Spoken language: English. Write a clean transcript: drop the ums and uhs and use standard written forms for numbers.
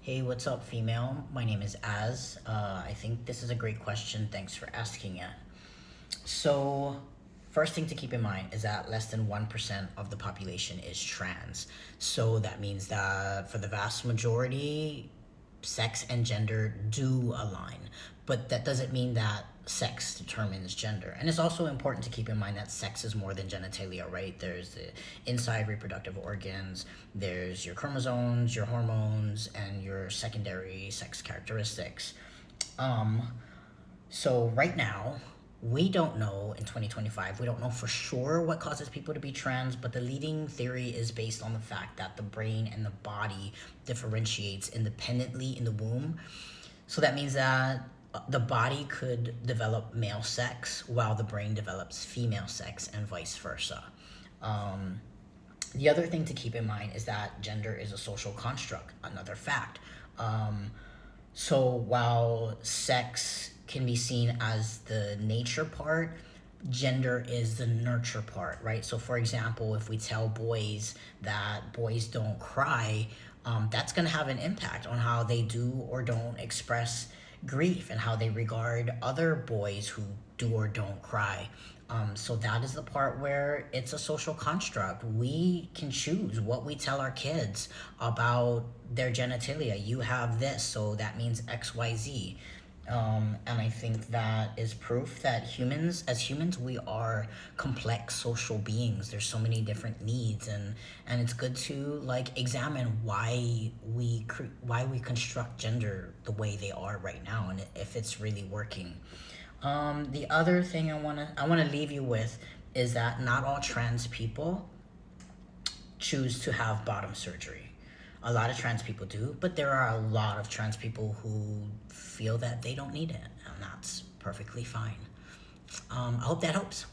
Hey, what's up, female? My name is Az. I think this is a great question. Thanks for asking it. So, first thing to keep in mind is that less than 1% of the population is trans. So, that means that for the vast majority, sex and gender do align, but that doesn't mean that sex determines gender. And it's also important to keep in mind that sex is more than genitalia, right? There's the inside reproductive organs, there's your chromosomes, your hormones, and your secondary sex characteristics. Um, so right now, we don't know in 2025, we don't know for sure what causes people to be trans, but the leading theory is based on the fact that the brain and the body differentiates independently in the womb. So that means that the body could develop male sex while the brain develops female sex and vice versa. Um, the other thing to keep in mind is that gender is a social construct, another fact. Um, so while sex can be seen as the nature part, gender is the nurture part, right? So, for example, if we tell boys that boys don't cry, that's going to have an impact on how they do or don't express grief and how they regard other boys who do or don't cry. So that is the part where it's a social construct. We can choose what we tell our kids about their genitalia. You have this, so that means XYZ. And I think that is proof that as humans, we are complex social beings. There's so many different needs, and it's good to like examine why we construct gender the way they are right now, and if it's really working. The other thing I wanna leave you with is that not all trans people choose to have bottom surgery. A lot of trans people do, but there are a lot of trans people who feel that they don't need it, and that's perfectly fine. I hope that helps.